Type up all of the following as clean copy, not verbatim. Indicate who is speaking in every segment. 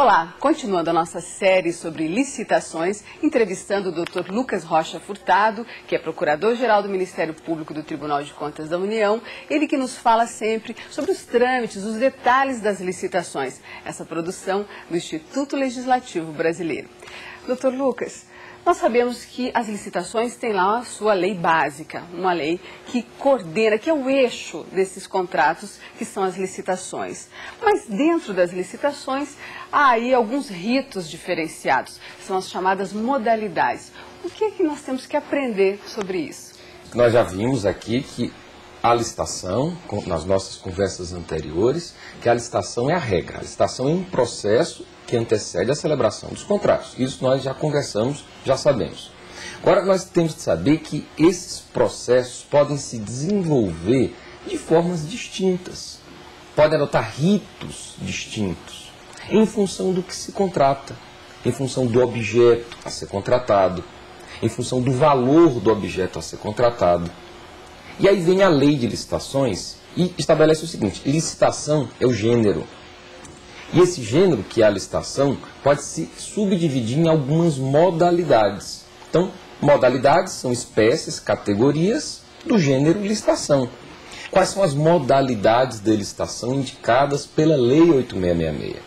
Speaker 1: Olá, continuando a nossa série sobre licitações, entrevistando o Dr. Lucas Rocha Furtado, que é Procurador-Geral do Ministério Público do Tribunal de Contas da União, ele que nos fala sempre sobre os trâmites, os detalhes das licitações, essa produção do Instituto Legislativo Brasileiro. Dr. Lucas, nós sabemos que as licitações têm lá a sua lei básica, uma lei que coordena, que é o eixo desses contratos, que são as licitações. Mas dentro das licitações, há aí alguns ritos diferenciados, são as chamadas modalidades. O que é que nós temos que aprender sobre isso?
Speaker 2: Nós já vimos aqui que a licitação, nas nossas conversas anteriores, que a licitação é a regra. A licitação é um processo que antecede a celebração dos contratos. Isso nós já conversamos, já sabemos. Agora, nós temos de saber que esses processos podem se desenvolver de formas distintas. Podem adotar ritos distintos, em função do que se contrata, em função do objeto a ser contratado, em função do valor do objeto a ser contratado. E aí vem a lei de licitações e estabelece o seguinte: licitação é o gênero. E esse gênero, que é a licitação, pode se subdividir em algumas modalidades. Então, modalidades são espécies, categorias do gênero licitação. Quais são as modalidades de licitação indicadas pela Lei 8666?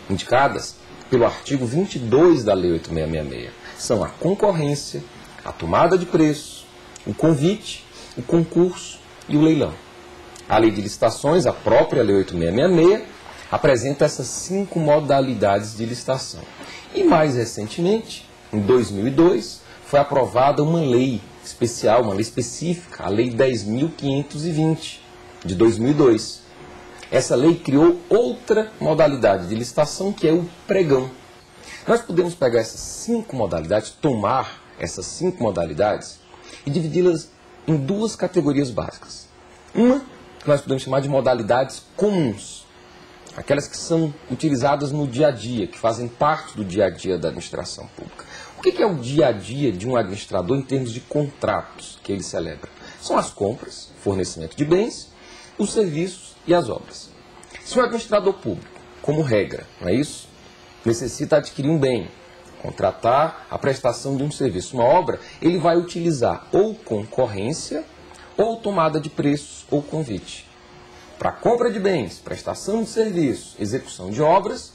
Speaker 2: Indicadas pelo artigo 22 da Lei 8666. São a concorrência, a tomada de preço, o convite, o concurso e o leilão. A Lei de Licitações, a própria Lei 8666, apresenta essas 5 modalidades de licitação. E mais recentemente, em 2002, foi aprovada uma lei especial, uma lei específica, a Lei 10.520, de 2002. Essa lei criou outra modalidade de licitação, que é o pregão. Nós podemos pegar essas 5 modalidades, tomar essas 5 modalidades e dividi-las em 2 categorias básicas. Uma que nós podemos chamar de modalidades comuns, aquelas que são utilizadas no dia a dia, que fazem parte do dia a dia da administração pública. O que é o dia a dia de um administrador em termos de contratos que ele celebra? São as compras, fornecimento de bens, os serviços e as obras. Se o administrador público, como regra, não é isso, necessita adquirir um bem, contratar a prestação de um serviço, uma obra, ele vai utilizar ou concorrência, ou tomada de preços, ou convite. Para compra de bens, prestação de serviços, execução de obras,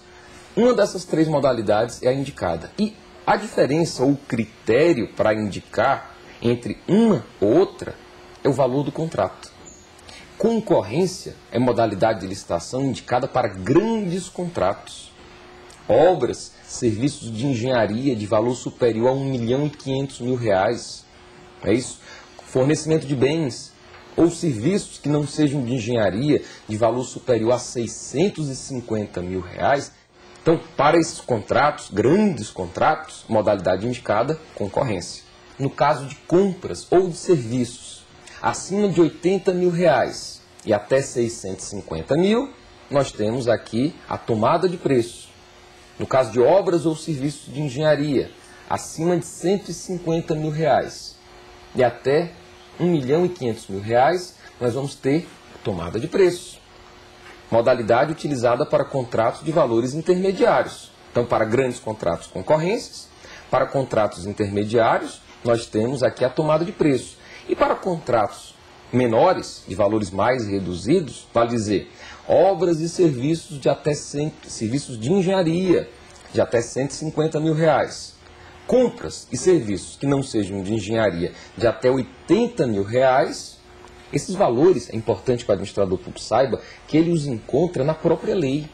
Speaker 2: uma dessas 3 modalidades é a indicada. E a diferença ou o critério para indicar entre uma ou outra é o valor do contrato. Concorrência é modalidade de licitação indicada para grandes contratos. Obras, serviços de engenharia de valor superior a R$1.500.000. É isso? Fornecimento de bens ou serviços que não sejam de engenharia de valor superior a R$650.000. Então, para esses contratos, grandes contratos, modalidade indicada, concorrência. No caso de compras ou de serviços acima de R$80.000 e até R$650.000, nós temos aqui a tomada de preço. No caso de obras ou serviços de engenharia acima de R$150.000 e até R$1.500.000, nós vamos ter tomada de preço. Modalidade utilizada para contratos de valores intermediários. Então, para grandes contratos, concorrências. Para contratos intermediários, nós temos aqui a tomada de preço. E para contratos menores, de valores mais reduzidos, vale dizer, obras e serviços de até serviços de engenharia de até R$150.000. Compras e serviços que não sejam de engenharia de até R$80.000, esses valores, é importante que o administrador público saiba que ele os encontra na própria lei.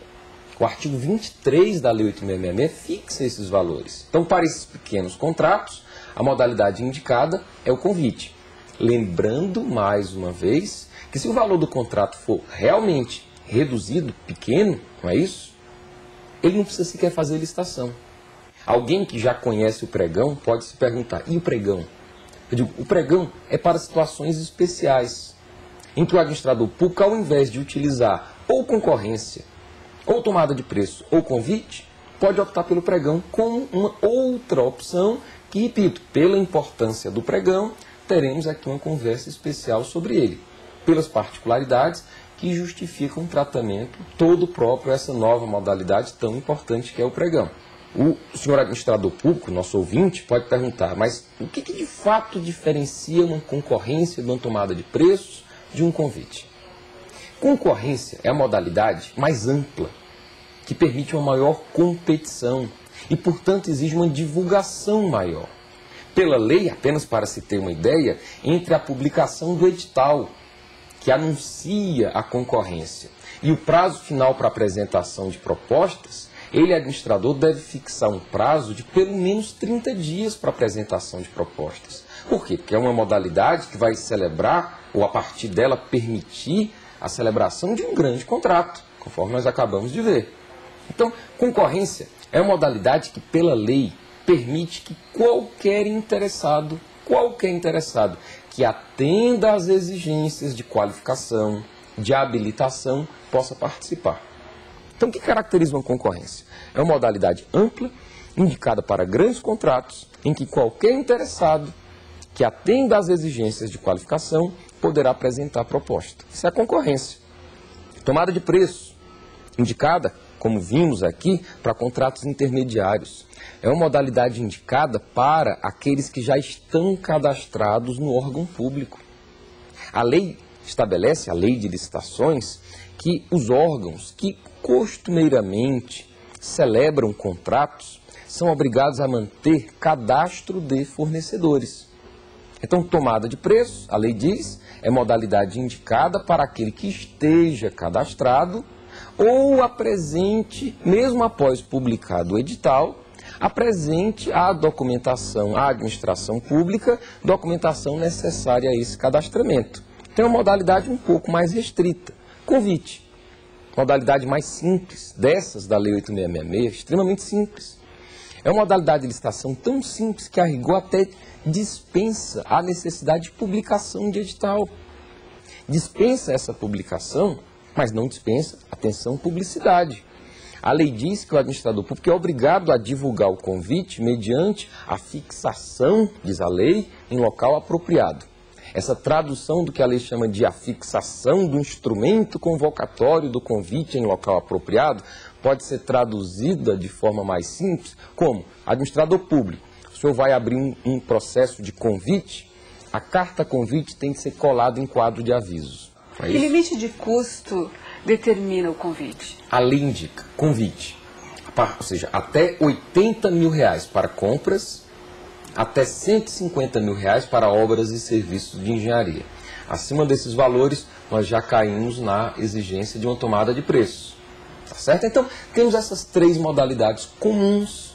Speaker 2: O artigo 23 da Lei 8666 fixa esses valores. Então, para esses pequenos contratos, a modalidade indicada é o convite. Lembrando, mais uma vez, que se o valor do contrato for realmente reduzido, pequeno, não é isso? Ele não precisa sequer fazer licitação. Alguém que já conhece o pregão pode se perguntar, e o pregão? Eu digo, o pregão é para situações especiais, em que o administrador público, ao invés de utilizar ou concorrência, ou tomada de preço, ou convite, pode optar pelo pregão como uma outra opção, que, repito, pela importância do pregão, teremos aqui uma conversa especial sobre ele, pelas particularidades que justifica um tratamento todo próprio a essa nova modalidade tão importante que é o pregão. O senhor administrador público, nosso ouvinte, pode perguntar, mas o que de fato diferencia uma concorrência de uma tomada de preços de um convite? Concorrência é a modalidade mais ampla, que permite uma maior competição e, portanto, exige uma divulgação maior. Pela lei, apenas para se ter uma ideia, entre a publicação do edital, que anuncia a concorrência, e o prazo final para apresentação de propostas, ele, administrador, deve fixar um prazo de pelo menos 30 dias para apresentação de propostas. Por quê? Porque é uma modalidade que vai celebrar, ou a partir dela permitir, a celebração de um grande contrato, conforme nós acabamos de ver. Então, concorrência é uma modalidade que, pela lei, permite que qualquer interessado que atenda às exigências de qualificação, de habilitação, possa participar. Então, o que caracteriza uma concorrência? É uma modalidade ampla, indicada para grandes contratos, em que qualquer interessado que atenda às exigências de qualificação poderá apresentar proposta. Isso é a concorrência. Tomada de preço, indicada, como vimos aqui, para contratos intermediários. É uma modalidade indicada para aqueles que já estão cadastrados no órgão público. A lei estabelece, a lei de licitações, que os órgãos que costumeiramente celebram contratos são obrigados a manter cadastro de fornecedores. Então, tomada de preço, a lei diz, é modalidade indicada para aquele que esteja cadastrado ou apresente, mesmo após publicado o edital, apresente a documentação, à administração pública, documentação necessária a esse cadastramento. Tem uma modalidade um pouco mais restrita, convite. Modalidade mais simples, dessas da Lei 8666, extremamente simples. É uma modalidade de licitação tão simples que a rigor até dispensa a necessidade de publicação de edital. Dispensa essa publicação, mas não dispensa, atenção, publicidade. A lei diz que o administrador público é obrigado a divulgar o convite mediante a fixação, diz a lei, em local apropriado. Essa tradução do que a lei chama de afixação do instrumento convocatório do convite em local apropriado pode ser traduzida de forma mais simples como: administrador público, o senhor vai abrir um processo de convite, a carta convite tem que ser colada em quadro de avisos.
Speaker 1: Que limite de custo determina o convite?
Speaker 2: A lei indica convite, ou seja, até R$80 mil para compras, até R$150 mil para obras e serviços de engenharia. Acima desses valores, nós já caímos na exigência de uma tomada de preço. Tá certo? Então, temos essas três modalidades comuns: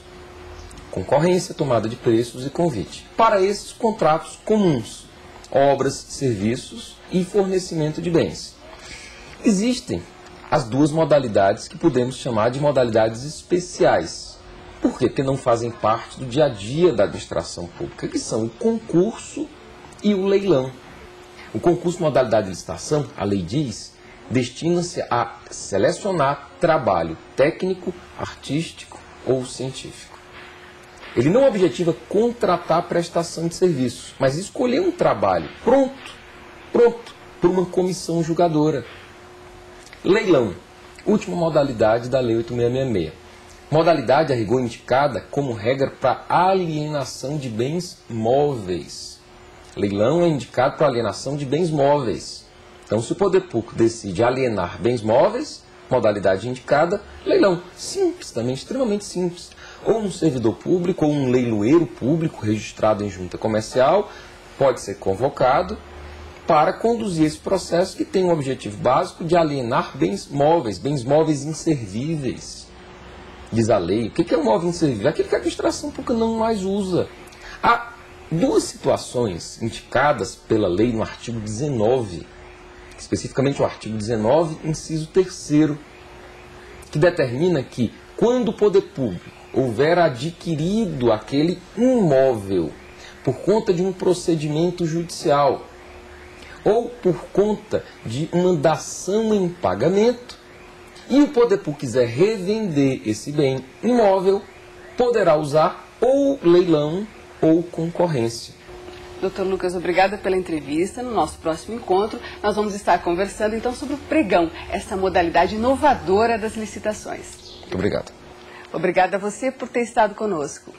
Speaker 2: concorrência, tomada de preços e convite. Para esses contratos comuns, obras, serviços e fornecimento de bens. Existem as duas modalidades que podemos chamar de modalidades especiais. Por quê? Porque não fazem parte do dia a dia da administração pública, que são o concurso e o leilão. O concurso, modalidade de licitação, a lei diz, destina-se a selecionar trabalho técnico, artístico ou científico. Ele não objetiva contratar prestação de serviço, mas escolher um trabalho pronto por uma comissão julgadora. Leilão, última modalidade da Lei 8666. Modalidade, a rigor, indicada como regra para alienação de bens móveis. Leilão é indicado para alienação de bens móveis. Então, se o poder público decide alienar bens móveis, modalidade indicada, leilão. Simples também, extremamente simples. Ou um servidor público, ou um leiloeiro público registrado em junta comercial, pode ser convocado para conduzir esse processo que tem o objetivo básico de alienar bens móveis inservíveis. Diz a lei, o que é um móvel inservível? Aquele que a administração pública não mais usa. Há duas situações indicadas pela lei no artigo 19, especificamente o artigo 19, inciso 3º, que determina que, quando o poder público houver adquirido aquele imóvel por conta de um procedimento judicial ou por conta de uma dação em pagamento, e o poder público quiser revender esse bem imóvel, poderá usar ou leilão ou concorrência.
Speaker 1: Doutor Lucas, obrigada pela entrevista. No nosso próximo encontro, nós vamos estar conversando então sobre o pregão, essa modalidade inovadora das licitações.
Speaker 2: Muito obrigado.
Speaker 1: Obrigada a você por ter estado conosco.